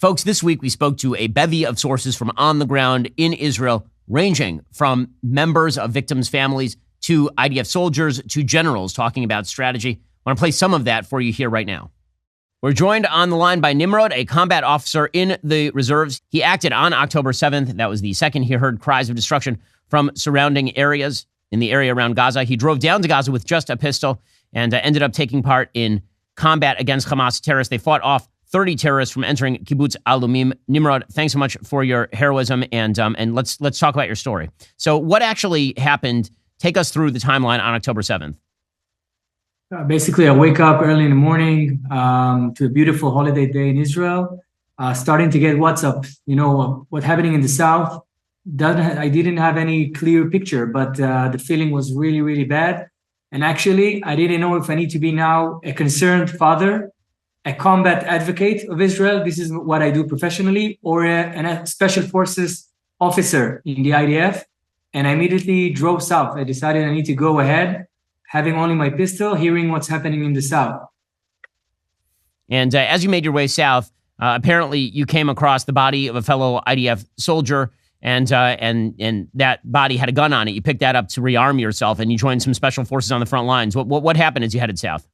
Folks, this week we spoke to a bevy of sources from on the ground in Israel, ranging from members of victims' families to IDF soldiers to generals talking about strategy. I want to play some of that for you here right now. We're joined on the line by Nimrod, a combat officer in the reserves. He acted on October 7th. That was the second he heard cries of destruction from surrounding areas in the area around Gaza. He drove down to Gaza with just a pistol and ended up taking part in combat against Hamas terrorists. They fought off 30 terrorists from entering Kibbutz Alumim. Nimrod, thanks so much for your heroism, and let's talk about your story. So what actually happened? Take us through the timeline on October 7th. Basically, I wake up early in the morning to a beautiful holiday day in Israel, starting to get WhatsApp, what's happening in the south. I didn't have any clear picture, but the feeling was really, really bad. And actually, I didn't know if I need to be now a concerned father, a combat advocate of Israel, this is what I do professionally, or a special forces officer in the IDF. And I immediately drove south. I decided I need to go ahead, having only my pistol, hearing what's happening in the south. And as you made your way south, apparently you came across the body of a fellow IDF soldier, and that body had a gun on it. You picked that up to rearm yourself, and you joined some special forces on the front lines. What happened as you headed south?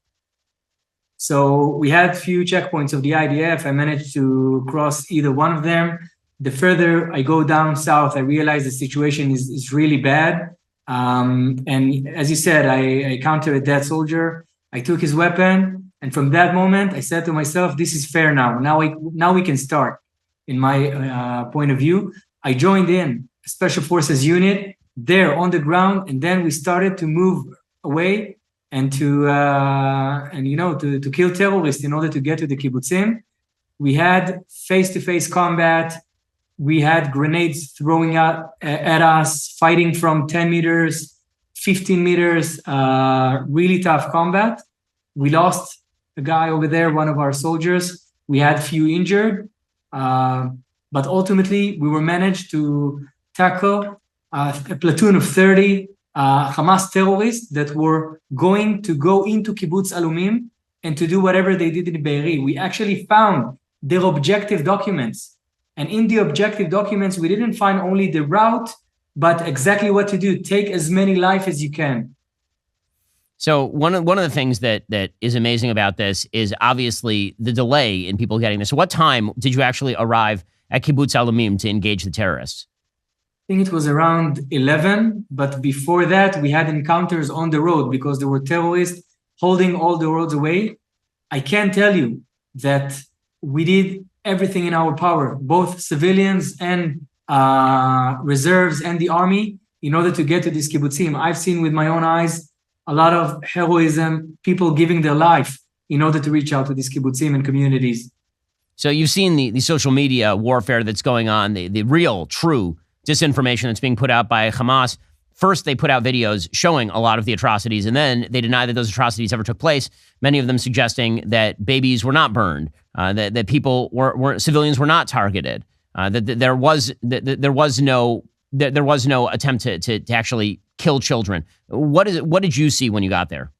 So we had a few checkpoints of the IDF. I managed to cross either one of them. The further I go down south, I realize the situation is really bad. And as you said, I encountered a dead soldier. I took his weapon. And from that moment, I said to myself, this is fair now. Now we can start. In my point of view, I joined in a special forces unit there on the ground. And then we started to move away and to kill terrorists in order to get to the kibbutzim. We had face-to-face combat. We had grenades throwing out at us, fighting from 10 meters, 15 meters, really tough combat. We lost a guy over there, one of our soldiers. We had few injured, but ultimately we were managed to tackle a platoon of 30 Hamas terrorists that were going to go into Kibbutz Alumim and to do whatever they did in Be'eri. We actually found their objective documents. And in the objective documents, we didn't find only the route, but exactly what to do. Take as many lives as you can. So one of the things that is amazing about this is obviously the delay in people getting this. So what time did you actually arrive at Kibbutz Alumim to engage the terrorists? I think it was around 11, but before that, we had encounters on the road because there were terrorists holding all the roads away. I can tell you that we did everything in our power, both civilians and reserves and the army, in order to get to this kibbutzim. I've seen with my own eyes a lot of heroism, people giving their life in order to reach out to these kibbutzim and communities. So you've seen the social media warfare that's going on, the real, true disinformation that's being put out by Hamas. First, they put out videos showing a lot of the atrocities, and then they deny that those atrocities ever took place, many of them suggesting that babies were not burned, that people civilians were not targeted, that there was no attempt to actually kill children. What did you see when you got there?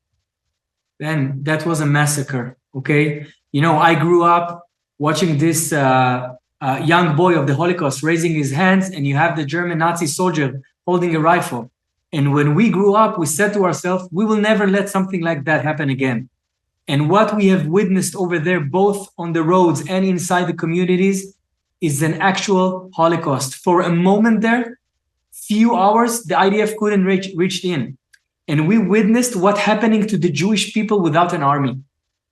Ben, that was a massacre, okay? I grew up watching this young boy of the Holocaust raising his hands, and you have the German Nazi soldier holding a rifle. And when we grew up, we said to ourselves, we will never let something like that happen again. And what we have witnessed over there, both on the roads and inside the communities, is an actual Holocaust. For a moment there, few hours, the IDF couldn't reach in. And we witnessed what's happening to the Jewish people without an army,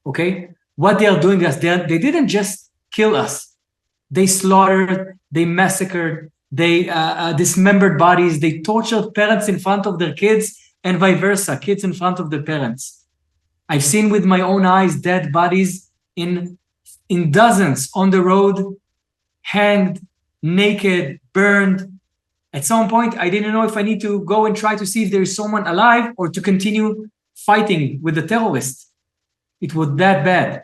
okay? What they are doing to us, they didn't just kill us. They slaughtered, they massacred, they dismembered bodies, they tortured parents in front of their kids, and vice versa, kids in front of their parents. I've seen with my own eyes dead bodies in dozens on the road, hanged, naked, burned. At some point, I didn't know if I need to go and try to see if there is someone alive or to continue fighting with the terrorists. It was that bad.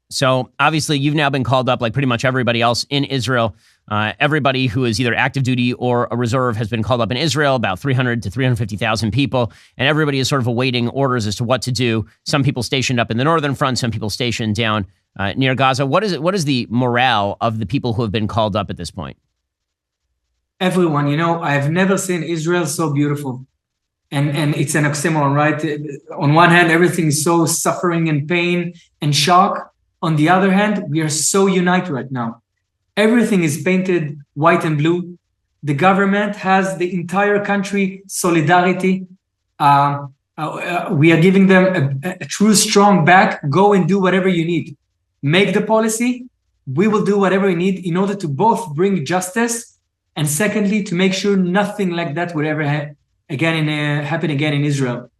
So obviously, you've now been called up like pretty much everybody else in Israel. Everybody who is either active duty or a reserve has been called up in Israel, about 300 to 350,000 people. And everybody is sort of awaiting orders as to what to do. Some people stationed up in the northern front, some people stationed down near Gaza. What is the morale of the people who have been called up at this point? Everyone, I've never seen Israel so beautiful. And it's an oxymoron, right? On one hand, everything is so suffering and pain and shock. On the other hand, we are so united right now. Everything is painted white and blue. The government has the entire country solidarity. We are giving them a true strong back. Go and do whatever you need. Make the policy. We will do whatever we need in order to both bring justice, and secondly, to make sure nothing like that would ever happen again in Israel.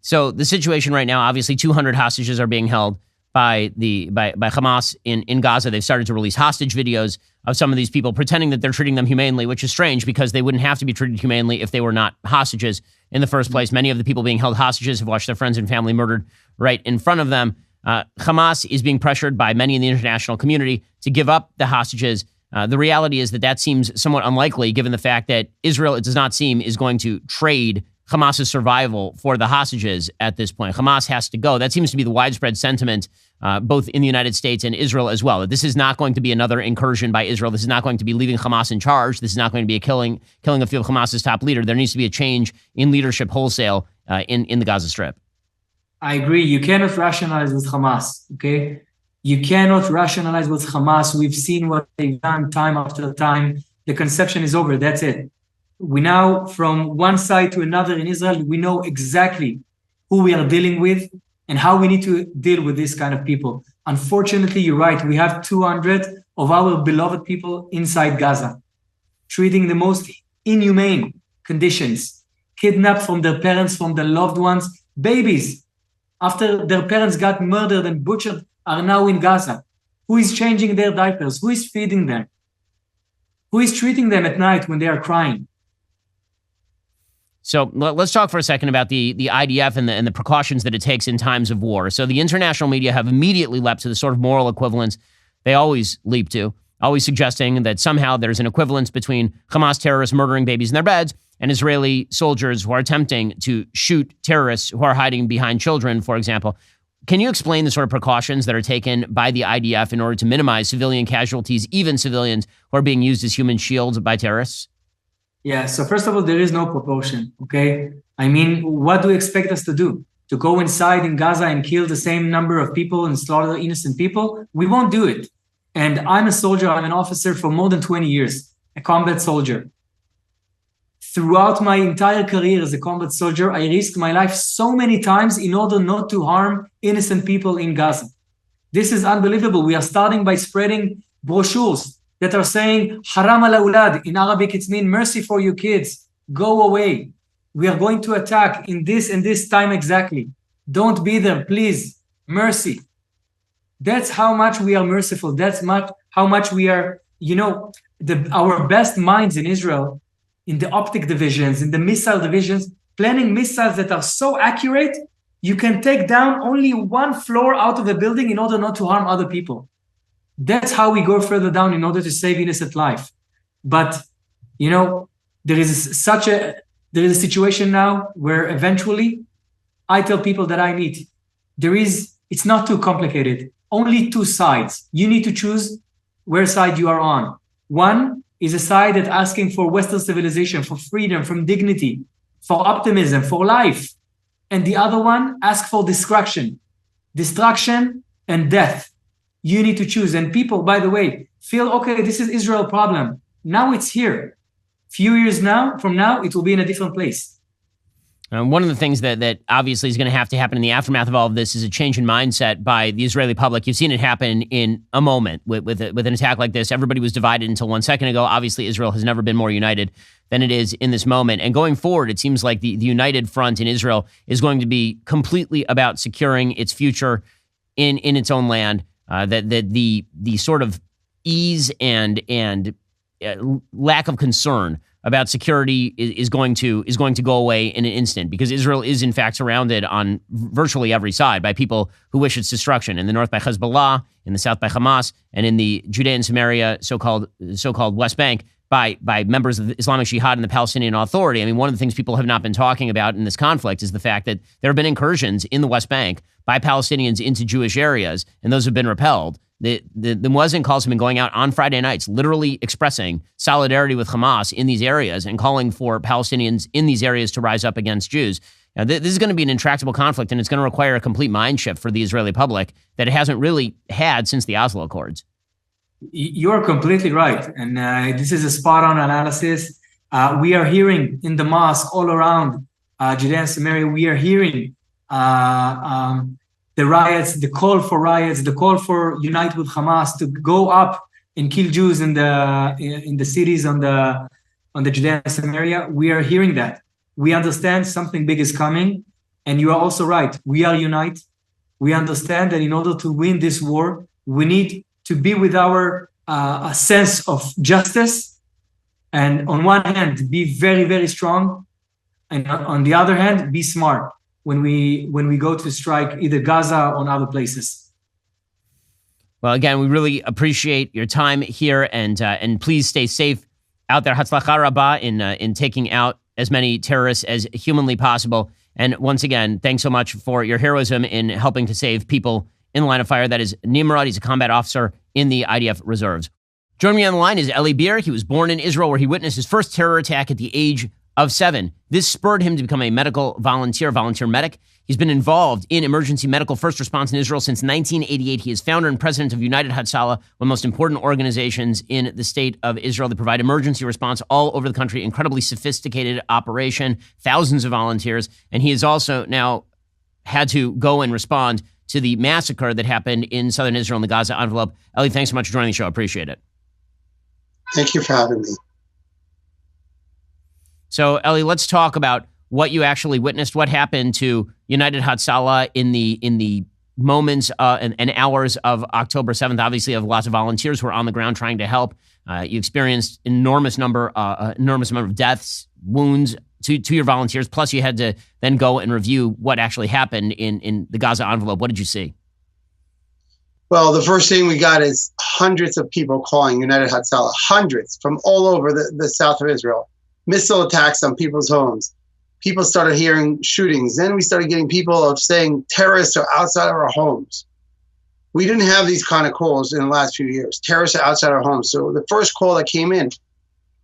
So the situation right now, obviously 200 hostages are being held by Hamas in Gaza. They've started to release hostage videos of some of these people pretending that they're treating them humanely, which is strange because they wouldn't have to be treated humanely if they were not hostages in the first place. Many of the people being held hostages have watched their friends and family murdered right in front of them. Hamas is being pressured by many in the international community to give up the hostages. The reality is that seems somewhat unlikely given the fact that Israel, it does not seem, is going to trade Hamas's survival for the hostages at this point. Hamas has to go. That seems to be the widespread sentiment, both in the United States and Israel as well. That this is not going to be another incursion by Israel. This is not going to be leaving Hamas in charge. This is not going to be a killing a few of Hamas's top leader. There needs to be a change in leadership wholesale in the Gaza Strip. I agree. You cannot rationalize with Hamas, okay? You cannot rationalize with Hamas. We've seen what they've done time after time. The conception is over. That's it. We now, from one side to another in Israel, we know exactly who we are dealing with and how we need to deal with this kind of people. Unfortunately, you're right. We have 200 of our beloved people inside Gaza, treating the most inhumane conditions, kidnapped from their parents, from their loved ones, babies, after their parents got murdered and butchered, are now in Gaza. Who is changing their diapers? Who is feeding them? Who is treating them at night when they are crying? So let's talk for a second about the IDF and the precautions that it takes in times of war. So the international media have immediately leapt to the sort of moral equivalence they always leap to, always suggesting that somehow there's an equivalence between Hamas terrorists murdering babies in their beds and Israeli soldiers who are attempting to shoot terrorists who are hiding behind children, for example. Can you explain the sort of precautions that are taken by the IDF in order to minimize civilian casualties, even civilians who are being used as human shields by terrorists? Yeah, so first of all, there is no proportion, okay? I mean, what do you expect us to do? To go inside in Gaza and kill the same number of people and slaughter innocent people? We won't do it. And I'm a soldier, I'm an officer for more than 20 years, a combat soldier. Throughout my entire career as a combat soldier, I risked my life so many times in order not to harm innocent people in Gaza. This is unbelievable. We are starting by spreading brochures that are saying, Haram al-awlad. In Arabic, it means mercy for you kids. Go away. We are going to attack in this and this time exactly. Don't be there, please. Mercy. That's how much we are merciful. How much we are, our best minds in Israel, in the optic divisions, in the missile divisions, planning missiles that are so accurate, you can take down only one floor out of a building in order not to harm other people. That's how we go further down in order to save innocent life. But, there is a situation now where eventually I tell people that I meet, it's not too complicated. Only two sides. You need to choose where side you are on. One is a side that's asking for Western civilization, for freedom, from dignity, for optimism, for life. And the other one asks for destruction and death. You need to choose. And people, by the way, feel, okay, this is Israel problem. Now it's here. Few years from now, it will be in a different place. One of the things that obviously is going to happen in the aftermath of all of this is a change in mindset by the Israeli public. You've seen it happen in a moment with an attack like this. Everybody was divided until 1 second ago. Obviously, Israel has never been more united than it is in this moment. And going forward, it seems like the united front in Israel is going to be completely about securing its future in its own land. That the sort of ease and lack of concern about security is going to go away in an instant, because Israel is in fact surrounded on virtually every side by people who wish its destruction. In the north by Hezbollah, in the south by Hamas, and in the Judea and Samaria, so-called West Bank, by members of the Islamic Jihad and the Palestinian Authority. I mean, one of the things people have not been talking about in this conflict is the fact that there have been incursions in the West Bank by Palestinians into Jewish areas, and those have been repelled. The Muezzin calls have been going out on Friday nights, literally expressing solidarity with Hamas in these areas and calling for Palestinians in these areas to rise up against Jews. Now, this is going to be an intractable conflict, and it's going to require a complete mind shift for the Israeli public that it hasn't really had since the Oslo Accords. You're completely right. And this is a spot-on analysis. We are hearing in the mosque all around Judea and Samaria, we are hearing the riots, the call for riots, the call for unite with Hamas to go up and kill Jews in the cities on the Judea and Samaria. We are hearing that. We understand something big is coming. And you are also right. We are unite. We understand that in order to win this war, we need to be with our a sense of justice, and on one hand, be very, very strong, and on the other hand, be smart when we go to strike either Gaza or other places. Well, again, we really appreciate your time here, and please stay safe out there. Hatzalah Rabbah in taking out as many terrorists as humanly possible. And once again, thanks so much for your heroism in helping to save people in the line of fire. That is Nimrod. He's a combat officer in the IDF reserves. Joining me on the line is Eli Beer. He was born in Israel, where he witnessed his first terror attack at the age of 7. This spurred him to become a medical volunteer medic. He's been involved in emergency medical first response in Israel since 1988. He is founder and president of United Hatzalah, one of the most important organizations in the state of Israel. They provide emergency response all over the country, incredibly sophisticated operation, thousands of volunteers. And he has also now had to go and respond to the massacre that happened in southern Israel in the Gaza envelope. Eli, thanks so much for joining the show. I appreciate it. Thank you for having me. So, Eli, let's talk about what you actually witnessed. What happened to United Hatzalah in the moments and hours of October 7th? Obviously, you have lots of volunteers who are on the ground trying to help. You experienced enormous number of deaths, wounds to your volunteers. Plus, you had to then go and review what actually happened in the Gaza envelope. What did you see? Well, the first thing we got is hundreds of people calling United Hatzalah, hundreds from all over the south of Israel. Missile attacks on people's homes. People started hearing shootings. Then we started getting people saying terrorists are outside of our homes. We didn't have these kind of calls in the last few years. Terrorists are outside our homes. So the first call that came in,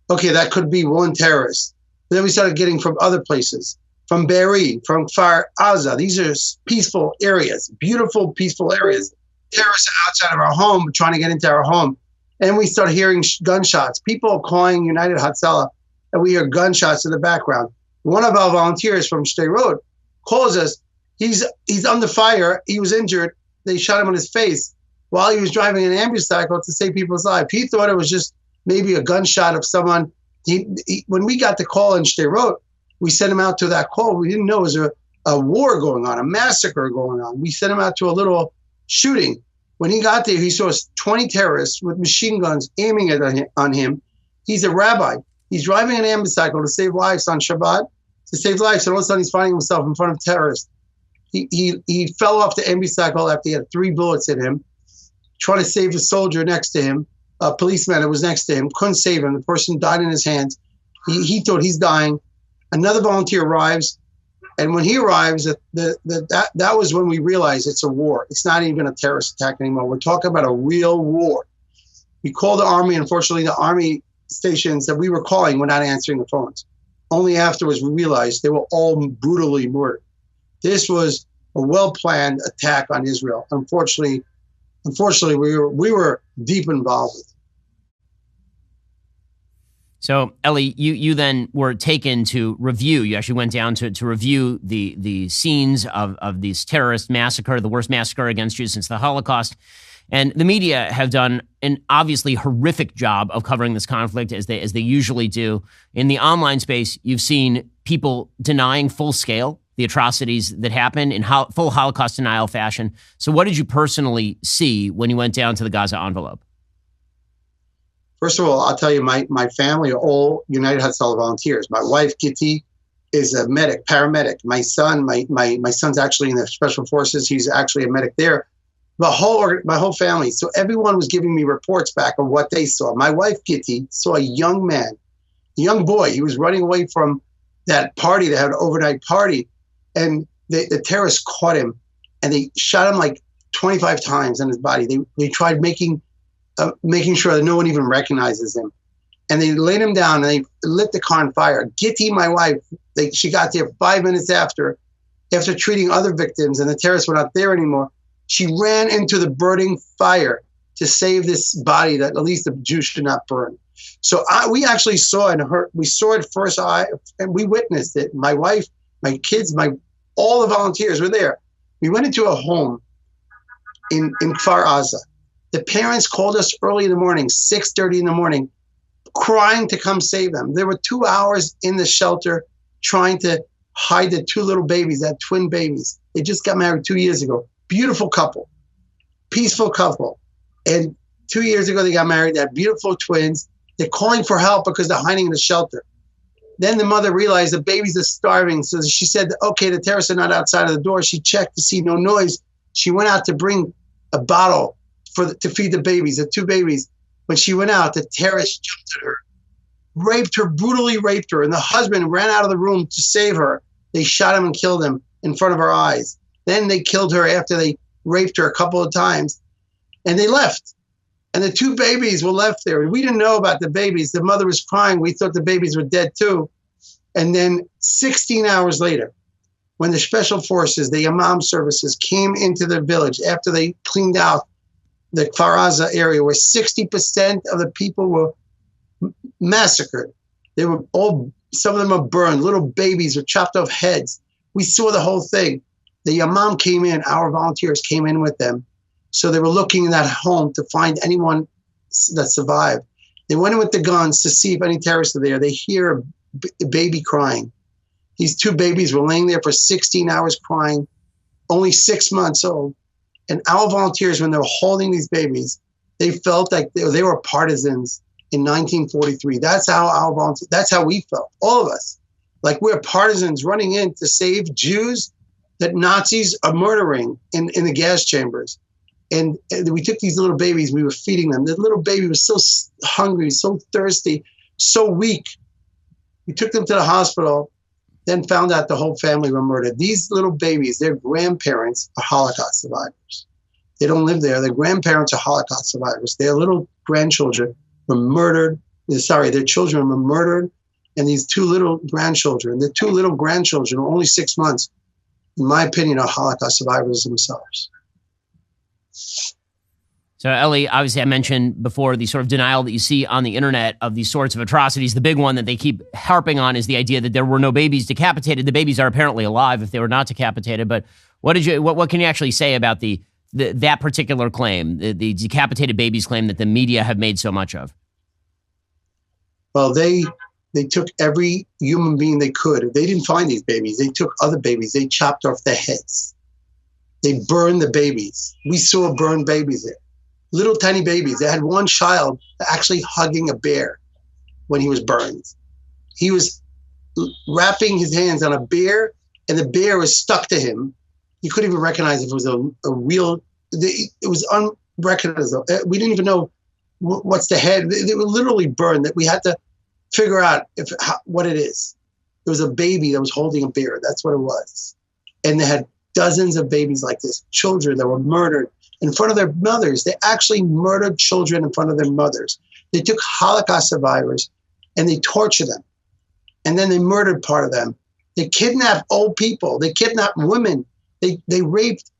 okay, that could be one terrorist. Then we started getting from other places, from Be'eri, from Kfar Aza. These are peaceful areas, beautiful, peaceful areas. Terrorists are outside of our home, trying to get into our home. And we started hearing gunshots. People calling United Hatzalah, and we hear gunshots in the background. One of our volunteers from Shapiro calls us. He's under fire. He was injured. They shot him in his face while he was driving an ambulance cycle to save people's lives. He thought it was just maybe a gunshot of someone. When we got the call in Shapiro, we sent him out to that call. We didn't know it was a war going on, a massacre going on. We sent him out to a little shooting. When he got there, he saw 20 terrorists with machine guns aiming on him. He's a rabbi. He's driving an ambulance cycle to save lives on Shabbat, to save lives. And all of a sudden, he's finding himself in front of terrorists. He fell off the ambulance cycle after he had 3 bullets in him, trying to save a soldier next to him, a policeman that was next to him, couldn't save him. The person died in his hands. He thought he's dying. Another volunteer arrives. And when he arrives, that was when we realized it's a war. It's not even a terrorist attack anymore. We're talking about a real war. We called the army. Unfortunately, the army stations that we were calling were not answering the phones. Only afterwards we realized they were all brutally murdered. This was a well-planned attack on Israel. Unfortunately, we were deep involved with it. So, Eli, you then were taken to review. You actually went down to review the scenes of this terrorist massacre, the worst massacre against Jews since the Holocaust. And the media have done an obviously horrific job of covering this conflict, as they usually do. In the online space, you've seen people denying full scale the atrocities that happened in full Holocaust denial fashion. So what did you personally see when you went down to the Gaza envelope? First of all, I'll tell you, my family are all United Hatzalah volunteers. My wife, Gitti, is a paramedic. My son, my son's actually in the special forces. He's actually a medic there. my whole family. So everyone was giving me reports back of what they saw. My wife, Gitti, saw a young man, a young boy. He was running away from that party. They had an overnight party. And the terrorists caught him, and they shot him like 25 times on his body. They tried making sure that no one even recognizes him. And they laid him down, and they lit the car on fire. Gitti, my wife, she got there 5 minutes after treating other victims, and the terrorists were not there anymore. She ran into the burning fire to save this body that at least the Jews should not burn. So we actually saw we saw it first eye, and we witnessed it. My wife, my kids, all the volunteers were there. We went into a home in Kfar Aza. The parents called us early in the morning, 6:30 in the morning, crying to come save them. There were 2 hours in the shelter trying to hide the two little babies, that twin babies. They just got married 2 years ago. Beautiful couple, peaceful couple. And 2 years ago, they got married, that beautiful twins. They're calling for help because they're hiding in the shelter. Then the mother realized the babies are starving. So she said, okay, the terrorists are not outside of the door. She checked to see no noise. She went out to bring a bottle to feed the babies, the two babies. When she went out, the terrorists jumped at her, brutally raped her. And the husband ran out of the room to save her. They shot him and killed him in front of our eyes. Then they killed her after they raped her a couple of times. And they left. And the two babies were left there. We didn't know about the babies. The mother was crying. We thought the babies were dead too. And then 16 hours later, when the special forces, the Imam services came into the village after they cleaned out the Kfar Aza area where 60% of the people were massacred. They were some of them were burned. Little babies with chopped off heads. We saw the whole thing. The Imam came in, our volunteers came in with them. So they were looking in that home to find anyone that survived. They went in with the guns to see if any terrorists are there. They hear a baby crying. These two babies were laying there for 16 hours crying, only 6 months old. And our volunteers, when they were holding these babies, they felt like they were partisans in 1943. That's how we felt, all of us. Like we're partisans running in to save Jews that Nazis are murdering in the gas chambers. And we took these little babies, we were feeding them. The little baby was so hungry, so thirsty, so weak. We took them to the hospital, then found out the whole family were murdered. These little babies, their grandparents are Holocaust survivors. They don't live there. Their grandparents are Holocaust survivors. Their little grandchildren were murdered. Their children were murdered. And these two little grandchildren, the two little grandchildren were only 6 months, in my opinion, are Holocaust survivors themselves. So, Ellie, obviously I mentioned before the sort of denial that you see on the internet of these sorts of atrocities. The big one that they keep harping on is the idea that there were no babies decapitated. The babies are apparently alive if they were not decapitated. But what can you actually say about that particular claim, the decapitated babies claim that the media have made so much of? Well, they took every human being they could. They didn't find these babies. They took other babies. They chopped off their heads. They burned the babies. We saw burned babies there. Little tiny babies. They had one child actually hugging a bear when he was burned. He was wrapping his hands on a bear, and the bear was stuck to him. You couldn't even recognize if it was a real, it was unrecognizable. We didn't even know what's the head. They were literally burned. That we had to figure out what it is. It was a baby that was holding a bear. That's what it was. And they had dozens of babies like this, children that were murdered in front of their mothers. They actually murdered children in front of their mothers. They took Holocaust survivors and they tortured them. And then they murdered part of them. They kidnapped old people. They kidnapped women. They raped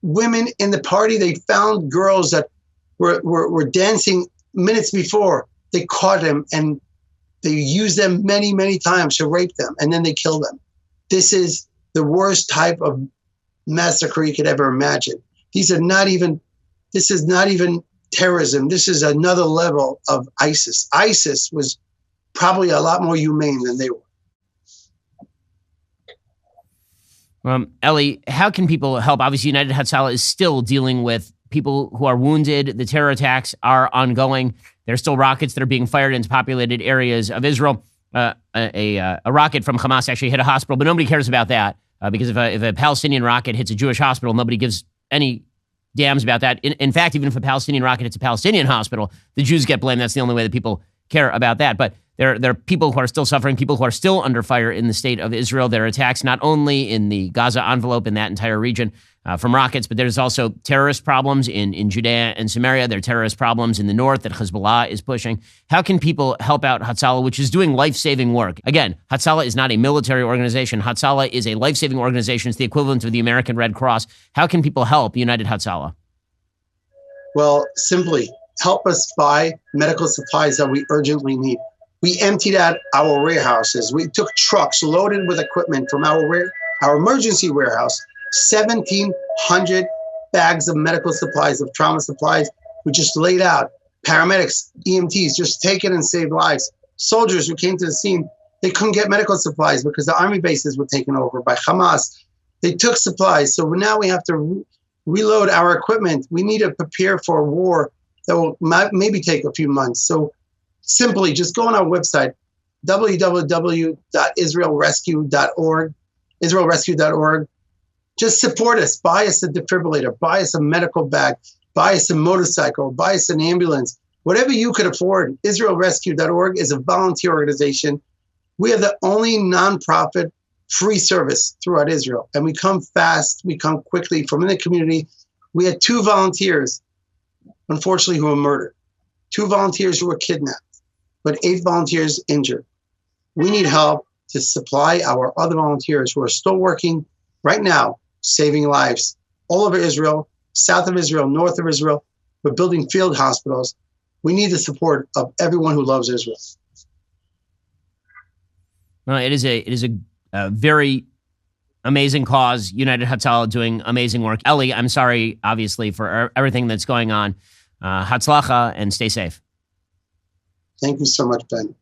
women in the party. They found girls that were dancing minutes before. They caught them and they used them many, many times to rape them. And then they killed them. This is the worst type of massacre you could ever imagine. This is not even terrorism. This is another level of ISIS. ISIS was probably a lot more humane than they were. Ellie, how can people help? Obviously, United Hatzalah is still dealing with people who are wounded. The terror attacks are ongoing. There's still rockets that are being fired into populated areas of Israel. A rocket from Hamas actually hit a hospital, but nobody cares about that because if a Palestinian rocket hits a Jewish hospital, nobody gives any damns about that. In fact, even if a Palestinian rocket hits a Palestinian hospital, the Jews get blamed. That's the only way that people care about that. But there are people who are still suffering, people who are still under fire in the state of Israel. There are attacks not only in the Gaza envelope, in that entire region, from rockets, but there's also terrorist problems in Judea and Samaria. There are terrorist problems in the north that Hezbollah is pushing. How can people help out Hatzalah, which is doing life-saving work? Again, Hatzalah is not a military organization. Hatzalah is a life-saving organization. It's the equivalent of the American Red Cross. How can people help United Hatzalah? Well, simply help us buy medical supplies that we urgently need. We emptied out our warehouses. We took trucks loaded with equipment from our emergency warehouse, 1,700 bags of medical supplies, of trauma supplies. We just laid out. Paramedics, EMTs, just take it and save lives. Soldiers who came to the scene, they couldn't get medical supplies because the army bases were taken over by Hamas. They took supplies. So now we have to reload our equipment. We need to prepare for a war that will maybe take a few months. So simply just go on our website, israelrescue.org. Just support us. Buy us a defibrillator. Buy us a medical bag. Buy us a motorcycle. Buy us an ambulance. Whatever you could afford. IsraelRescue.org is a volunteer organization. We are the only nonprofit free service throughout Israel. And we come fast. We come quickly from in the community. We had 2 volunteers, unfortunately, who were murdered. 2 volunteers who were kidnapped, but 8 volunteers injured. We need help to supply our other volunteers who are still working right now, saving lives all over Israel, south of Israel, north of Israel. We're building field hospitals. We need the support of everyone who loves Israel. Well, it is a very amazing cause. United Hatzalah doing amazing work. Eli, I'm sorry, obviously, for everything that's going on. Hatzlacha, and stay safe. Thank you so much, Ben.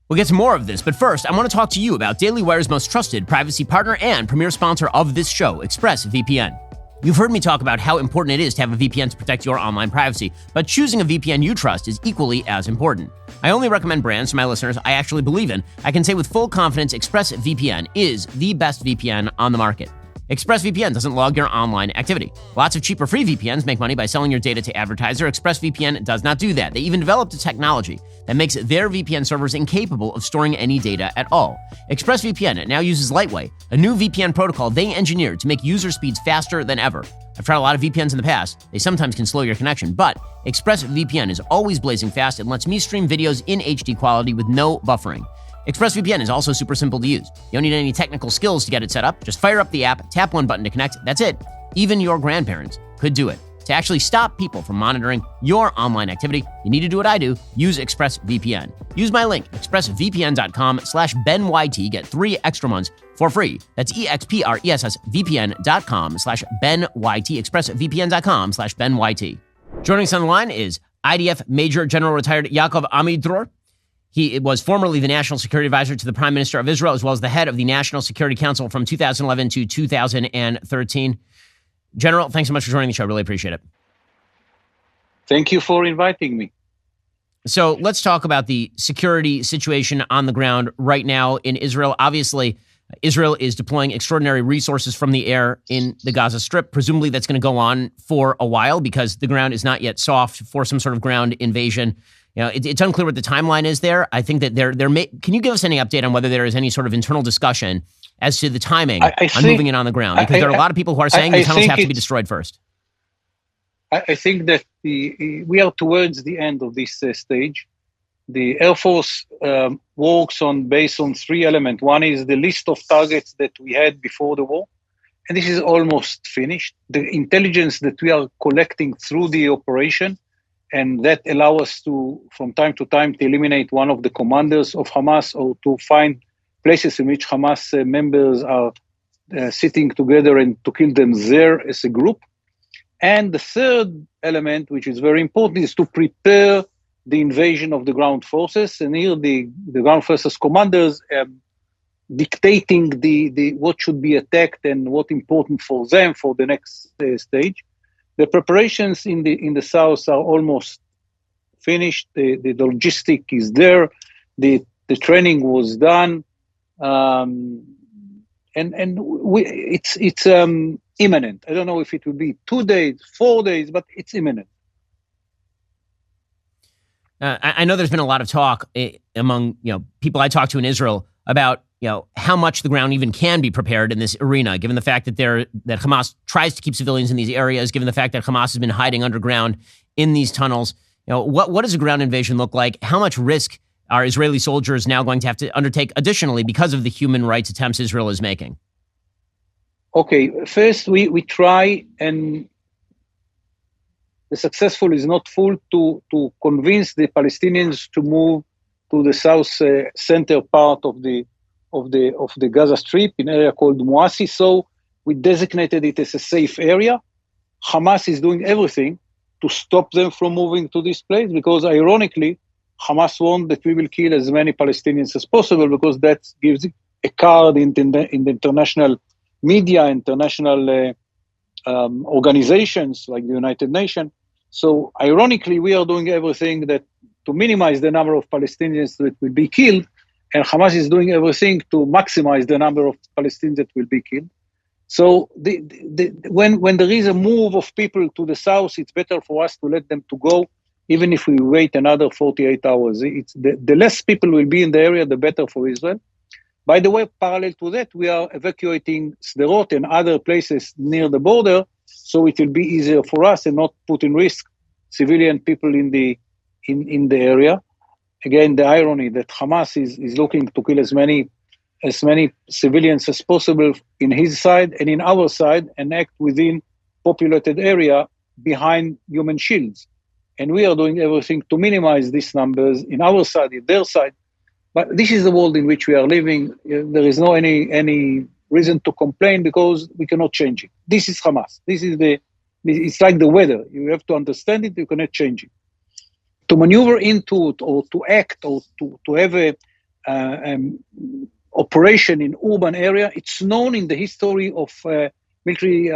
We'll get to more of this, but first, I want to talk to you about Daily Wire's most trusted privacy partner and premier sponsor of this show, ExpressVPN. You've heard me talk about how important it is to have a VPN to protect your online privacy, but choosing a VPN you trust is equally as important. I only recommend brands to my listeners I actually believe in. I can say with full confidence ExpressVPN is the best VPN on the market. ExpressVPN doesn't log your online activity. Lots of cheaper free VPNs make money by selling your data to advertisers. ExpressVPN does not do that. They even developed a technology that makes their VPN servers incapable of storing any data at all. ExpressVPN now uses Lightway, a new VPN protocol they engineered to make user speeds faster than ever. I've tried a lot of VPNs in the past. They sometimes can slow your connection, but ExpressVPN is always blazing fast and lets me stream videos in HD quality with no buffering. ExpressVPN is also super simple to use. You don't need any technical skills to get it set up. Just fire up the app, tap one button to connect. That's it. Even your grandparents could do it. To actually stop people from monitoring your online activity, you need to do what I do. Use ExpressVPN. Use my link, expressvpn.com/BenYT. Get 3 extra months for free. That's expressvpn.com/BenYT. expressvpn.com/BenYT. Joining us on the line is IDF Major General Retired Yaakov Amidror. He was formerly the National Security Advisor to the Prime Minister of Israel, as well as the head of the National Security Council from 2011 to 2013. General, thanks so much for joining the show. Really appreciate it. Thank you for inviting me. So let's talk about the security situation on the ground right now in Israel. Obviously, Israel is deploying extraordinary resources from the air in the Gaza Strip. Presumably that's going to go on for a while because the ground is not yet soft for some sort of ground invasion. You know, it's unclear what the timeline is there. I think that can you give us any update on whether there is any sort of internal discussion as to the timing on moving it on the ground? Because there are a lot of people who are saying the tunnels have to be destroyed first. I think that we are towards the end of this stage. The Air Force works based on 3 elements. One is the list of targets that we had before the war, and this is almost finished. The intelligence that we are collecting through the operation, and that allow us to, from time to time, to eliminate one of the commanders of Hamas or to find places in which Hamas members are sitting together and to kill them there as a group. And the third element, which is very important, is to prepare the invasion of the ground forces. And here the ground forces commanders dictating the what should be attacked and what important for them for the next stage. The preparations in the south are almost finished. The logistic is there. The training was done, and imminent. I don't know if it will be 2 days, 4 days, but it's imminent. I know there's been a lot of talk among people I talk to in Israel about how much the ground even can be prepared in this arena, given the fact that that Hamas tries to keep civilians in these areas, given the fact that Hamas has been hiding underground in these tunnels. What does a ground invasion look like? How much risk are Israeli soldiers now going to have to undertake additionally because of the human rights attempts Israel is making? Okay, first we try, and the successful is not full, to convince the Palestinians to move to the south center part of the Gaza Strip in an area called Muasi. So we designated it as a safe area. Hamas is doing everything to stop them from moving to this place because, ironically, Hamas wants that we will kill as many Palestinians as possible because that gives a card in the international media, international organizations like the United Nations. So ironically, we are doing everything to minimize the number of Palestinians that will be killed, and Hamas is doing everything to maximize the number of Palestinians that will be killed. So when there is a move of people to the south, it's better for us to let them to go, even if we wait another 48 hours. The less people will be in the area, the better for Israel. By the way, parallel to that, we are evacuating Sderot and other places near the border, so it will be easier for us and not put in risk civilian people in the area. Again, the irony that Hamas is looking to kill as many civilians as possible in his side and in our side, and act within populated area behind human shields. And we are doing everything to minimize these numbers in our side, in their side. But this is the world in which we are living. There is no any reason to complain because we cannot change it. This is Hamas. It's like the weather. You have to understand it. You cannot change it. To maneuver into it, or to act, or to have a operation in urban area, it's known in the history of military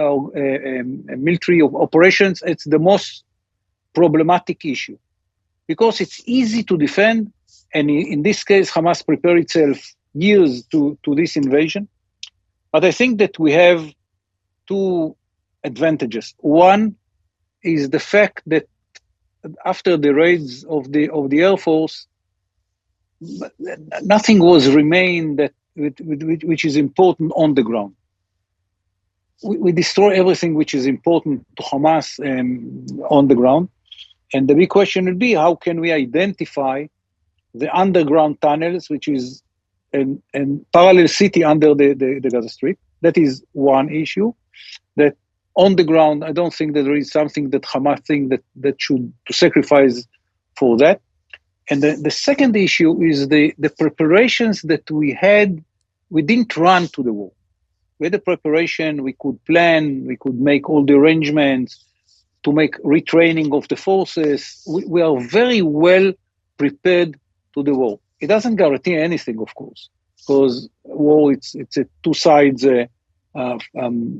operations. It's the most problematic issue because it's easy to defend. And in this case, Hamas prepared itself years to this invasion. But I think that we have two advantages. One is the fact that after the raids of the Air Force, nothing was remained which is important on the ground. We destroy everything which is important to Hamas on the ground. And the big question would be, how can we identify the underground tunnels, which is a parallel city under the Gaza Strip? That is one issue. That on the ground, I don't think that there is something that Hamas think that should to sacrifice for that. And the second issue is the preparations that we had. We didn't run to the war. We had a preparation, we could plan, we could make all the arrangements to make retraining of the forces. We are very well prepared to the war. It doesn't guarantee anything, of course, because war, it's a two sides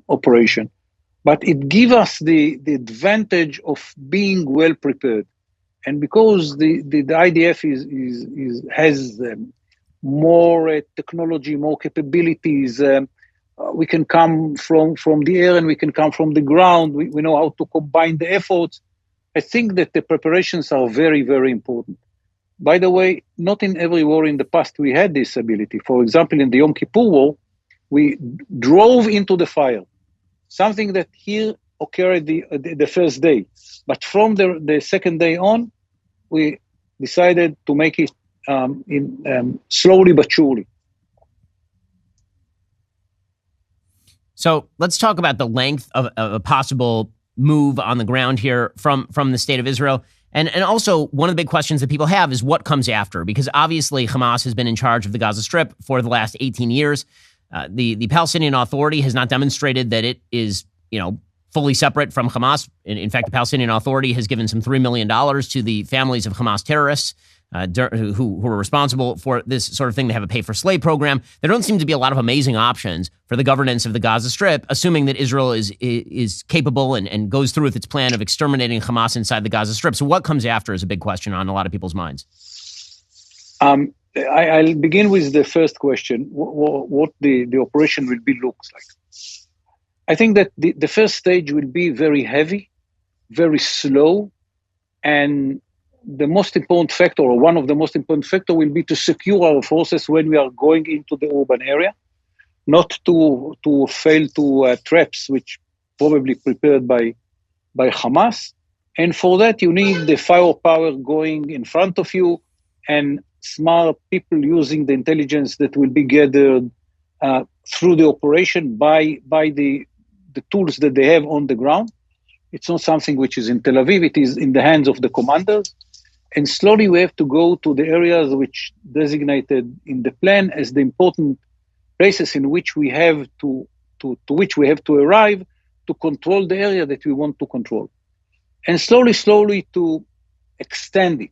operation. But it gives us the advantage of being well prepared. And because the IDF has more technology, more capabilities, we can come from the air and we can come from the ground. We know how to combine the efforts. I think that the preparations are very, very important. By the way, not in every war in the past we had this ability. For example, in the Yom Kippur War, we drove into the fire, something that here occurred the first day. But from the second day on, we decided to make it slowly but surely. So let's talk about the length of a possible move on the ground here from the state of Israel. And also, one of the big questions that people have is what comes after, because obviously Hamas has been in charge of the Gaza Strip for the last 18 years. The Palestinian Authority has not demonstrated that it is, fully separate from Hamas. In fact, the Palestinian Authority has given some $3 million to the families of Hamas terrorists who were responsible for this sort of thing. They have a pay-for-slave program. There don't seem to be a lot of amazing options for the governance of the Gaza Strip, assuming that Israel is capable and goes through with its plan of exterminating Hamas inside the Gaza Strip. So what comes after is a big question on a lot of people's minds. I'll begin with the first question, what the operation will be looks like. I think that the first stage will be very heavy, very slow, and the most important factor, or one of the most important factor, will be to secure our forces when we are going into the urban area, not to fail to traps which probably prepared by Hamas. And for that, you need the firepower going in front of you and smart people using the intelligence that will be gathered through the operation by the tools that they have on the ground. It's not something which is in Tel Aviv, it is in the hands of the commanders. And slowly we have to go to the areas which designated in the plan as the important places in which we have to which we have to arrive to control the area that we want to control. And slowly to extend it.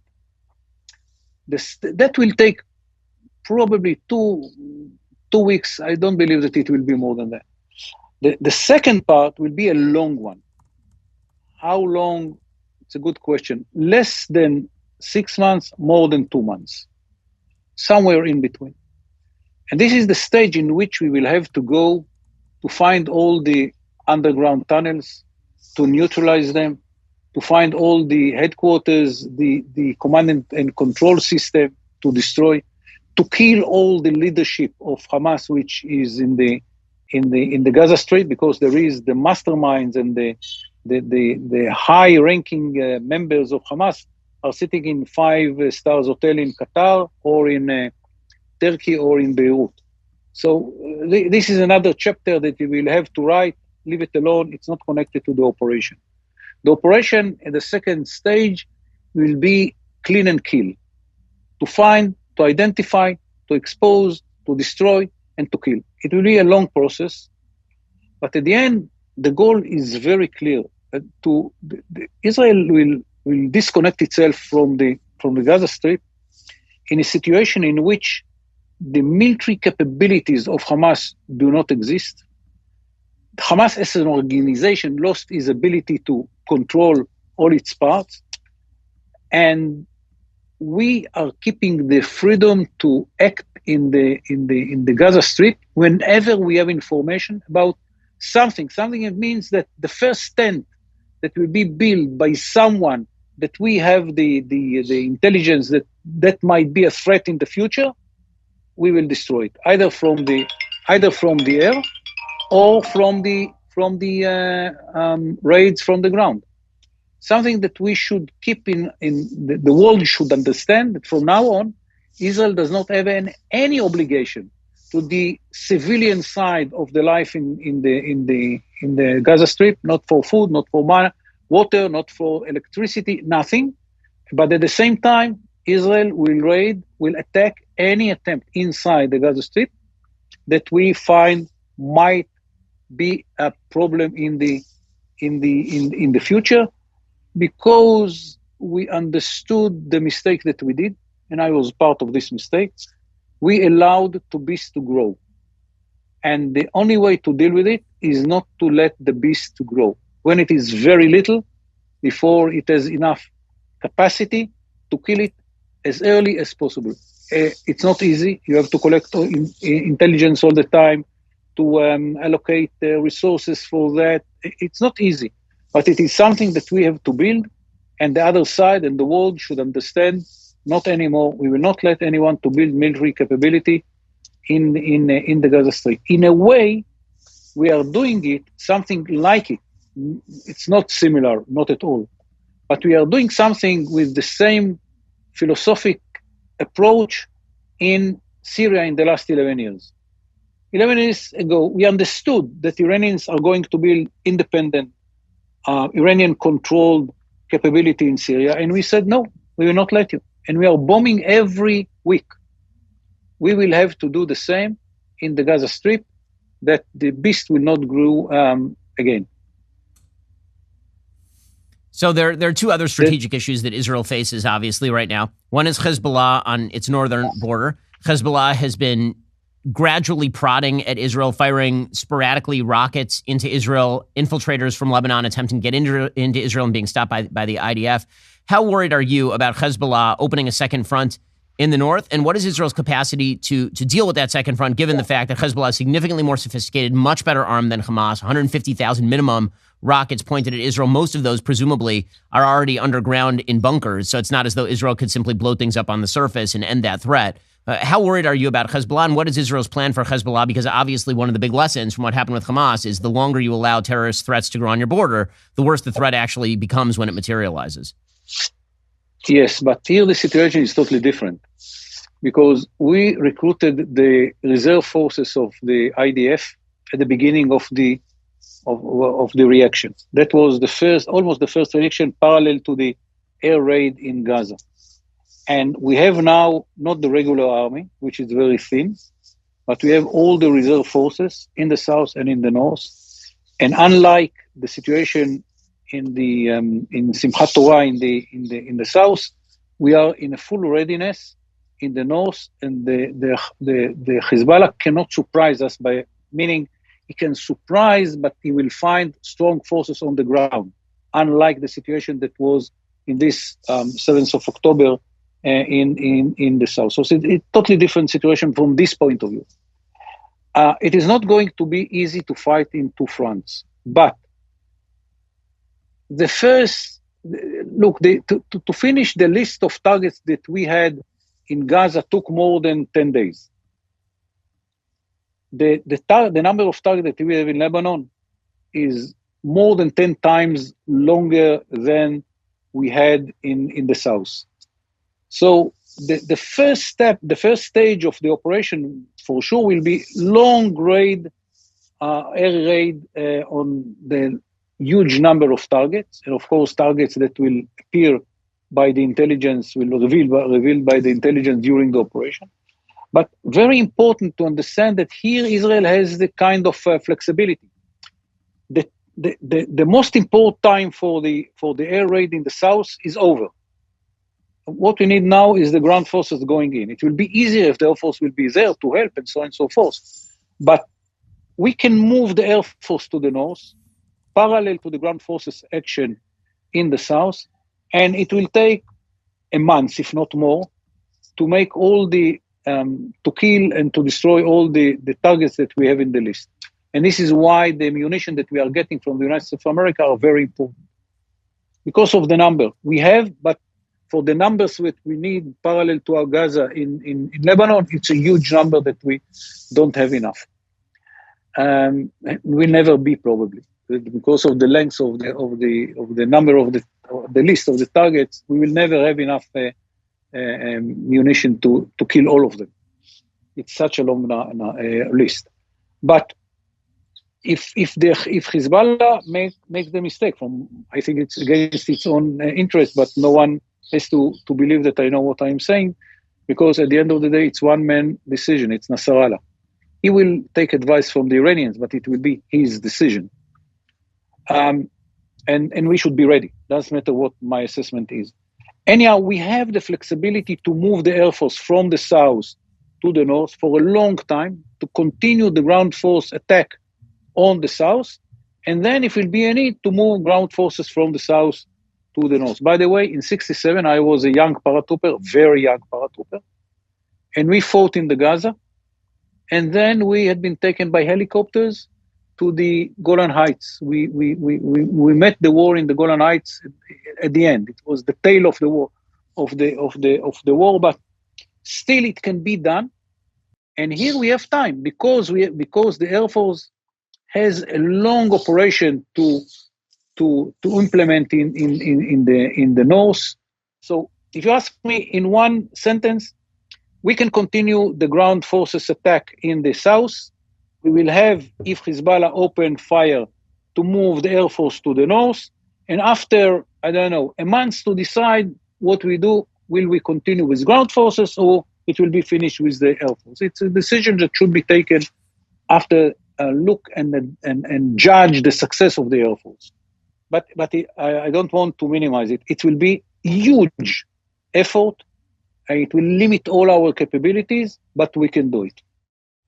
That will take probably two weeks. I don't believe that it will be more than that. The second part will be a long one. How long? It's a good question. Less than 6 months, more than 2 months. Somewhere in between. And this is the stage in which we will have to go to find all the underground tunnels, to neutralize them, to find all the headquarters, the command and control system to destroy, to kill all the leadership of Hamas, which is in the Gaza Strip, because there is the masterminds and the high-ranking members of Hamas are sitting in 5-star hotel in Qatar or in Turkey or in Beirut. So this is another chapter that we will have to write. Leave it alone. It's not connected to the operation. The operation in the second stage will be clean and kill. To find, to identify, to expose, to destroy, and to kill. It will be a long process. But at the end, the goal is very clear. Israel will disconnect itself from the Gaza Strip in a situation in which the military capabilities of Hamas do not exist. Hamas as an organization lost its ability to control all its parts, and we are keeping the freedom to act in the Gaza Strip whenever we have information about something. Something that means that the first tent that will be built by someone that we have the intelligence that might be a threat in the future, we will destroy it either from the air or from the raids from the ground. Something that we should keep in the world should understand that from now on, Israel does not have any obligation to the civilian side of the life in the Gaza Strip, not for food, not for water, not for electricity, nothing. But at the same time, Israel will attack any attempt inside the Gaza Strip that we find might be a problem in the future, because we understood the mistake that we did, and I was part of this mistake. We allowed the beast to grow. And the only way to deal with it is not to let the beast to grow. When it is very little, before it has enough capacity to kill it as early as possible. It's not easy. You have to collect intelligence all the time, to allocate resources for that. It's not easy, but it is something that we have to build, and the other side and the world should understand, not anymore. We will not let anyone to build military capability in the Gaza Strip. In a way, we are doing it, something like it. It's not similar, not at all. But we are doing something with the same philosophic approach in Syria in the last 11 years. 11 years ago, we understood that Iranians are going to build independent, Iranian-controlled capability in Syria, and we said, no, we will not let you. And we are bombing every week. We will have to do the same in the Gaza Strip, that the beast will not grow again. So there are two other strategic issues that Israel faces, obviously, right now. One is Hezbollah on its northern border. Hezbollah has been gradually prodding at Israel, firing sporadically rockets into Israel, infiltrators from Lebanon attempting to get into Israel and being stopped by the IDF. How worried are you about Hezbollah opening a second front in the north? And what is Israel's capacity to deal with that second front, given the fact that Hezbollah is significantly more sophisticated, much better armed than Hamas, 150,000 minimum rockets pointed at Israel. Most of those, presumably, are already underground in bunkers. So it's not as though Israel could simply blow things up on the surface and end that threat. How worried are you about Hezbollah, and what is Israel's plan for Hezbollah? Because obviously one of the big lessons from what happened with Hamas is the longer you allow terrorist threats to grow on your border, the worse the threat actually becomes when it materializes. Yes, but here the situation is totally different, because we recruited the reserve forces of the IDF at the beginning of the reaction. That was almost the first reaction parallel to the air raid in Gaza. And we have now not the regular army, which is very thin, but we have all the reserve forces in the south and in the north. And unlike the situation in Simchat Torah in the south, we are in a full readiness in the north, and the Hezbollah cannot surprise us meaning he can surprise, but he will find strong forces on the ground, unlike the situation that was in this 7th of October in the south. So it's a totally different situation from this point of view. It is not going to be easy to fight in two fronts, but the first, look, to finish the list of targets that we had in Gaza took more than 10 days. The number of targets that we have in Lebanon is more than 10 times longer than we had in the south. So the first step, the first stage of the operation for sure will be long air raid on the huge number of targets, and of course targets that will appear by the intelligence, will revealed by the intelligence during the operation. But very important to understand that here Israel has the kind of flexibility. The most important time for the air raid in the south is over. What we need now is the ground forces going in. It will be easier if the air force will be there to help and so on and so forth. But we can move the air force to the north, parallel to the ground forces action in the south, and it will take a month, if not more, to make all the to kill and to destroy all the targets that we have in the list. And this is why the ammunition that we are getting from the United States of America are very important. Because of the number we have, but for the numbers that we need parallel to our Gaza in Lebanon, it's a huge number that we don't have enough. Will never be probably, because of the length of the number of the list of the targets. We will never have enough munition to kill all of them. It's such a long list. But if Hezbollah makes the mistake, I think it's against its own interest, but no one has to believe that I know what I'm saying, because at the end of the day, it's one man decision. It's Nasrallah. He will take advice from the Iranians, but it will be his decision. And we should be ready. Doesn't matter what my assessment is. Anyhow, we have the flexibility to move the Air Force from the south to the north for a long time to continue the ground force attack on the south. And then if it will be a need to move ground forces from the south to the north. By the way, in 1967, I was a young paratrooper, very young paratrooper. And we fought in the Gaza. And then we had been taken by helicopters to the Golan Heights. We met the war in the Golan Heights at the end. It was the tail of the war, of the war, but still it can be done. And here we have time because the Air Force has a long operation to implement in the north. So if you ask me in one sentence, we can continue the ground forces attack in the south. We will have, if Hezbollah open fire, to move the Air Force to the north. And after, I don't know, a month to decide what we do, will we continue with ground forces or it will be finished with the Air Force? It's a decision that should be taken after a look and judge the success of the Air Force. But I don't want to minimize it. It will be huge effort. It will limit all our capabilities, but we can do it.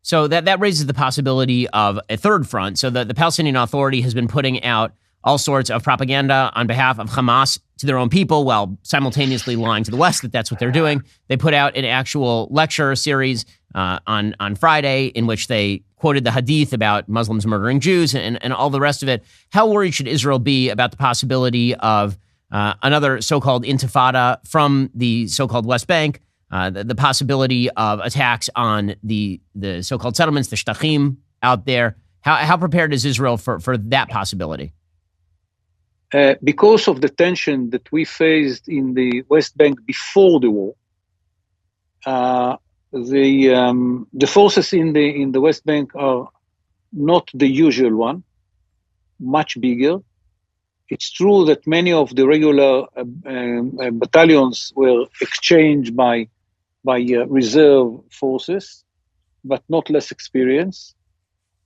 So that raises the possibility of a third front. So the Palestinian Authority has been putting out all sorts of propaganda on behalf of Hamas to their own people while simultaneously lying to the West that that's what they're doing. They put out an actual lecture series on Friday in which they quoted the hadith about Muslims murdering Jews and all the rest of it. How worried should Israel be about the possibility of another so-called intifada from the so-called West Bank, the possibility of attacks on the so-called settlements, the shtachim out there? How prepared is Israel for that possibility? Because of the tension that we faced in the West Bank before the war, the forces in the West Bank are not the usual one, much bigger. It's true that many of the regular battalions were exchanged by reserve forces, but not less experienced.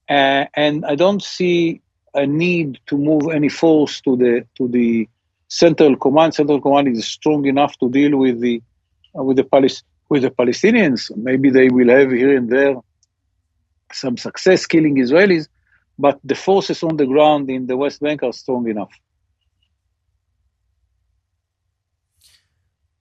And I don't see a need to move any force to the central command. Central command is strong enough to deal with the Palestinians. Maybe they will have here and there some success killing Israelis, but the forces on the ground in the West Bank are strong enough.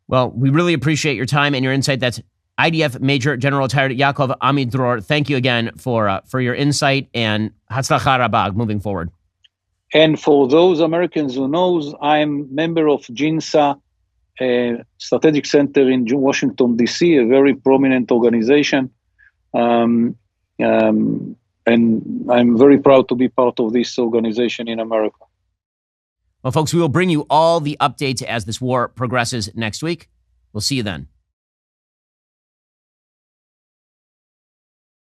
Well, we really appreciate your time and your insight. That's IDF Major General Retired Yaakov Amidror. Thank you again for your insight, and Hatzalah Rabbah moving forward. And for those Americans who knows, I'm member of JINSA, Strategic Center in Washington, D.C., a very prominent organization. And I'm very proud to be part of this organization in America. Well, folks, we will bring you all the updates as this war progresses next week. We'll see you then.